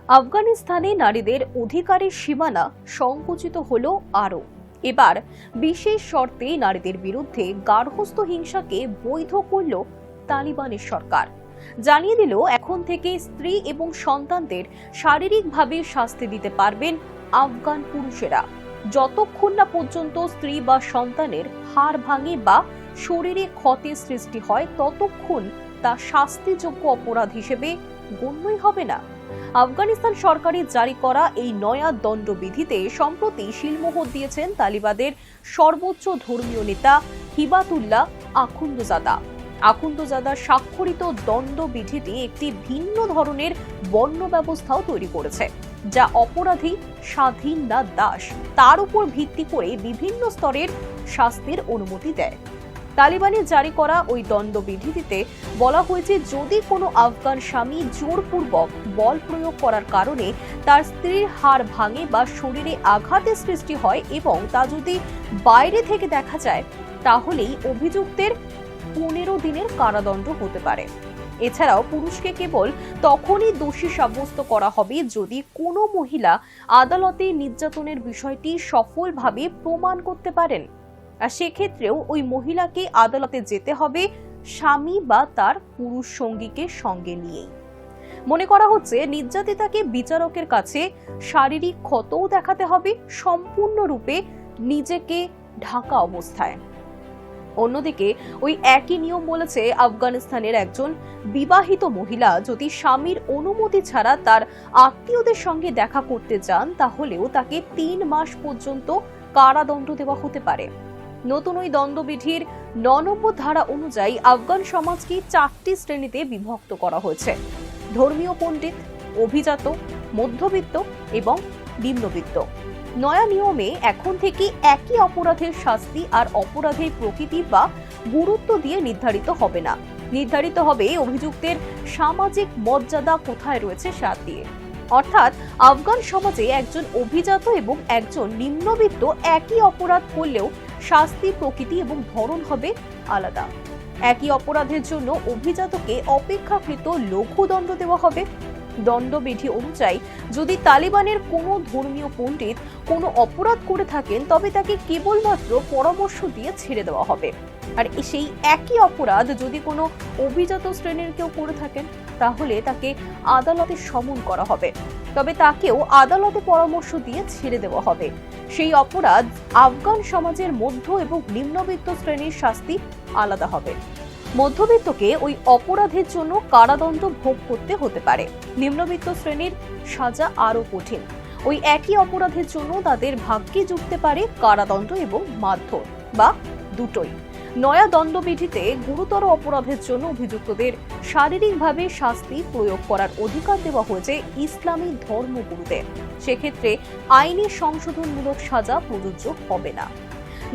আফগানিস্তানে নারীদের অধিকারের সীমানা সংকুচিত হলো আরও। এবার বিশেষ শর্তে নারীদের বিরুদ্ধে গার্হস্থ্য হিংসাকে বৈধ করল তালিবানের সরকার। জানিয়ে দিল এখন থেকে স্ত্রী এবং সন্তানদের শারীরিকভাবে শাস্তি দিতে পারবেন আফগান পুরুষেরা, যতক্ষণ না পর্যন্ত স্ত্রী বা সন্তানের হাড় ভাঙে বা শরীরে ক্ষতের সৃষ্টি হয় ততক্ষণ তা শাস্তিযোগ্য অপরাধ হিসেবে গণ্যই হবে না। আফগানিস্তান সরকারের জারি করা এই নয়া দণ্ডবিধিতে সম্প্রতি শিলমোহর দিয়েছেন তালিবানের সর্বোচ্চ ধর্মীয় নেতা হিবাতুল্লাহ আখুন্দজাদা স্বাক্ষরিত দণ্ডবিধিটি একটি ভিন্ন ধরনের বর্ণ ব্যবস্থাও তৈরি করেছে, যা অপরাধী স্বাধীন না দাস তার উপর ভিত্তি করে বিভিন্ন স্তরের শাস্তির অনুমতি দেয়। তালিবানের জারি করা ওই দণ্ডবিধিতে বলা হয়েছে, যদি কোনো আফগান স্বামী জোরপূর্বক বল প্রয়োগ করার কারণে তার স্ত্রীর হাড় ভাঙে বা শরীরে আঘাতের সৃষ্টি হয় এবং তা যদি বাইরে থেকে দেখা যায়, তাহলেই অভিযুক্তের 15 দিনের কারাদণ্ড হতে পারে। এছাড়াও পুরুষকে কেবল তখনই দোষী সাব্যস্ত করা হবে যদি কোনো মহিলা আদালতে নির্যাতনের বিষয়টি সফলভাবে প্রমাণ করতে পারেন, আর সেক্ষেত্রেও ওই মহিলাকে আদালতে যেতে হবে স্বামী বা তার পুরুষ সঙ্গীকে সঙ্গে নিয়েই। মনে করা হচ্ছে নির্যাতিতাকে বিচারকের কাছে শারীরিক ক্ষতও দেখাতে হবে সম্পূর্ণরূপে নিজেকে ঢাকা অবস্থায়। অন্যদিকে ওই একই নিয়ম বলেছে, আফগানিস্তানের একজন বিবাহিত মহিলা যদি স্বামীর অনুমতি ছাড়া তার আত্মীয়দের সঙ্গে দেখা করতে যান, তাহলেও তাকে 3 মাস পর্যন্ত কারাদণ্ড দেওয়া হতে পারে। নতুন ওই দণ্ডবিধির 9 নম্বর ধারা অনুযায়ী আফগান সমাজকে 4টি শ্রেণীতে বিভক্ত করা হয়েছে: ধর্মীয় পণ্ডিত, অভিজাত, মধ্যবিত্ত এবং নিম্নবিত্ত। নয়া নিয়মে এখন থেকে একই অপরাধের শাস্তি আর অপরাধের প্রকৃতি বা গুরুত্ব দিয়ে নির্ধারিত হবে না, নির্ধারিত হবে অভিযুক্তের সামাজিক মর্যাদা কোথায় রয়েছে সা দিয়ে। অর্থাৎ আফগান সমাজে একজন অভিজাত এবং একজন নিম্নবিত্ত একই অপরাধ করলেও শাস্তি প্রকৃতি এবং ধরন হবে আলাদা। একই অপরাধের জন্য অভিজাতকে অপেক্ষাকৃত লঘু দণ্ড দেওয়া হবে। দণ্ডবিধি অনুযায়ী যদি তালিবানের কোনো ধর্মীয় পণ্ডিত কোনো অপরাধ করে থাকেন, তবে তাকে কেবলমাত্র পরামর্শ দিয়ে ছেড়ে দেওয়া হবে। আর সেই একই অপরাধ যদি কোনো অভিজাত শ্রেণীর কেউ করে থাকেন, তাহলে তাকে আদালতে সমন করা হবে, তবে তাকেও আদালতে পরামর্শ দিয়ে ছেড়ে দেওয়া হবে। সেই অপরাধ আফগান সমাজের মধ্য এবং নিম্নবিত্ত শ্রেণীর শাস্তি আলাদা হবে। মধ্যবিত্তকে ওই অপরাধের জন্য কারাদণ্ড ভোগ করতে হতে পারে। নিম্নবিত্ত শ্রেণীর সাজা আরো কঠিন। ওই একই অপরাধের জন্য তাদের ভাগ্যে জুটতে পারে কারাদণ্ড এবং মারধর বা দুটোই। নয়া দণ্ডবিধিতে গুরুতর অপরাধের জন্য অভিযুক্তদের শারীরিকভাবে শাস্তি প্রয়োগ করার অধিকার দেওয়া হয়েছে ইসলামী ধর্মগুরুদের। সেক্ষেত্রে আইনি সংশোধনমূলক সাজা প্রযোজ্য হবে না।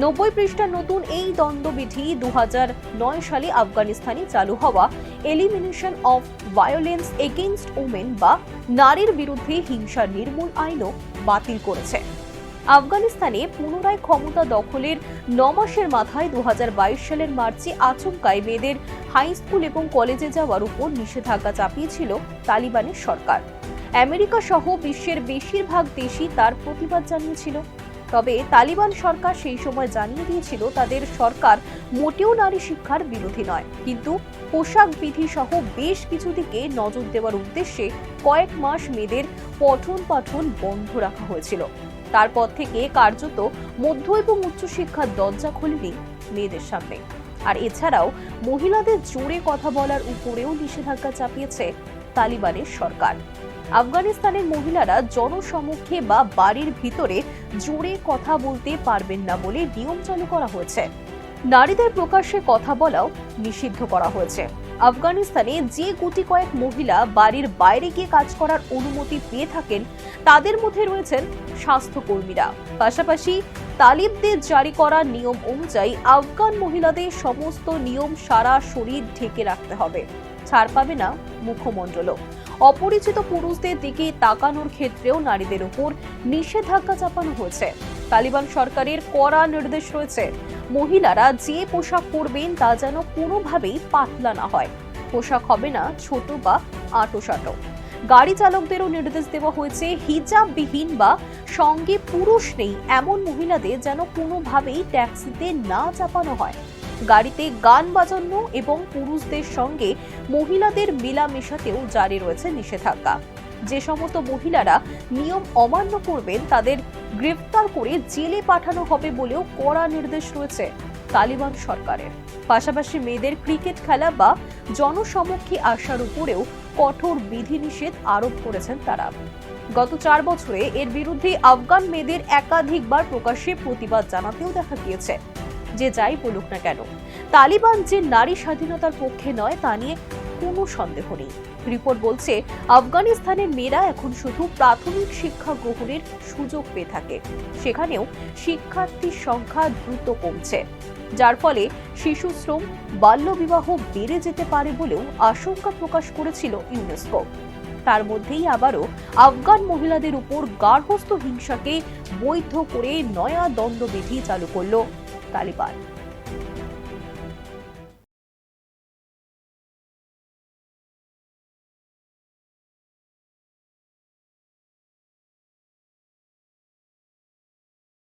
90 পৃষ্ঠার নতুন এই দণ্ডবিধি 2009 সালে আফগানিস্তানে চালু হওয়া elimination of violence against women বা নারীর বিরুদ্ধে হিংসা নির্মূল আইনও বাতিল করেছে। আফগানিস্তানে পুনরায় ক্ষমতা দখলের 9 মাসের মাথায় 2022 সালের মার্চে আচমকাই মেয়েদের হাই স্কুল এবং কলেজে যাওয়ার উপর নিষেধাজ্ঞা চাপিয়েছিল তালিবানের সরকার। আমেরিকা সহ বিশ্বের বেশিরভাগ দেশই তার প্রতিবাদ জানিয়েছিল। তবে তালিবান সরকার সেই সময় জানিয়ে দিয়েছিল তাদের সরকার মোটেও নারী শিক্ষার বিরোধী নয়, কিন্তু পোশাক বিধি সহ বেশ কিছু দিকে নজর দেওয়ার উদ্দেশ্যে কয়েক মাস মেয়েদের পঠন পাঠন বন্ধ রাখা হয়েছিল। তারপর থেকে কার্যত মধ্য এবং উচ্চশিক্ষার দরজা খোলেনি মেয়েদের সামনে। আর এছাড়াও মহিলাদের জোরে কথা বলার উপরেও নিষেধাজ্ঞা চাপিয়েছে তালিবানের সরকার। আফগানিস্তানের মহিলারা জনসমক্ষে বা বাড়ির ভিতরে জোরে কথা বলতে পারবেন না বলে নিয়ম চালু করা হয়েছে। নারীদের প্রকাশ্যে কথা বলাও নিষিদ্ধ করা হয়েছে। আফগানিস্তানে যে গুটি কয়েক মহিলা বাড়ির বাইরে গিয়ে কাজ করার অনুমতি পেয়ে থাকেন, তাদের মধ্যে রয়েছেন স্বাস্থ্যকর্মীরা। পাশাপাশি তালিবদের জারি করা নিয়ম অনুযায়ী আফগান মহিলাদের সমস্ত নিয়ম সারা শরীর ঢেকে রাখতে হবে, ছাড় পাবে না মুখমণ্ডলও। অপরিচিত পুরুষদের দিকে তাকানোর ক্ষেত্রেও নারীদের উপর নিষেধাজ্ঞা চাপানো হয়েছে। তালিবান সরকারের কড়া নির্দেশ রয়েছে, মহিলারা যে পোশাক পরবেন তা যেন কোনোভাবেই পাতলা না হয়। পোশাক হবে না ছোট বা আঁটোসাঁটো। গাড়ি চালকদেরও নির্দেশ দেওয়া হয়েছে হিজাববিহীন বা সঙ্গে পুরুষ নেই এমন মহিলাদের যেন কোনোভাবেই ট্যাক্সিতে না চাপানো হয়। গাড়িতে গান বাজানো এবং পুরুষদের সঙ্গে মহিলাদের মেলামেশাতেও জারি রয়েছে নিষেধাজ্ঞা। যে সমস্ত মহিলারা নিয়ম অমান্য করবেন তাদের গ্রেফতার করে জেলে পাঠানো হবে বলেও কড়া নির্দেশ রয়েছে তালিবান সরকারের। পাশাপাশি মেয়েদের ক্রিকেট খেলা বা জনসমক্ষে আসার উপরেও কঠোর বিধিনিষেধ আরোপ করেছেন তারা। গত 4 বছরে এর বিরুদ্ধে আফগান মেয়েদের একাধিকবার প্রকাশ্যে প্রতিবাদ জানাতেও দেখা গিয়েছে। যে যাই বলুক না কেন, তালিবান যে নারী স্বাধীনতার পক্ষে নয় তা নিয়ে কোনো সন্দেহ নেই। রিপোর্ট বলছে আফগানিস্তানের মেয়েরা এখন শুধু প্রাথমিক শিক্ষা গ্রহণের সুযোগ পেয়ে থাকে, সেখানেও শিক্ষার্থীর সংখ্যা দ্রুত কমছে, যার ফলে শিশু শ্রম, বাল্যবিবাহ বেড়ে যেতে পারে বলেও আশঙ্কা প্রকাশ করেছিল ইউনেস্কো। তার মধ্যেই আবারও আফগান মহিলাদের উপর গার্হস্থ্য হিংসাকে বৈধ করে নয়া দণ্ডবিধি চালু করল তালিবান।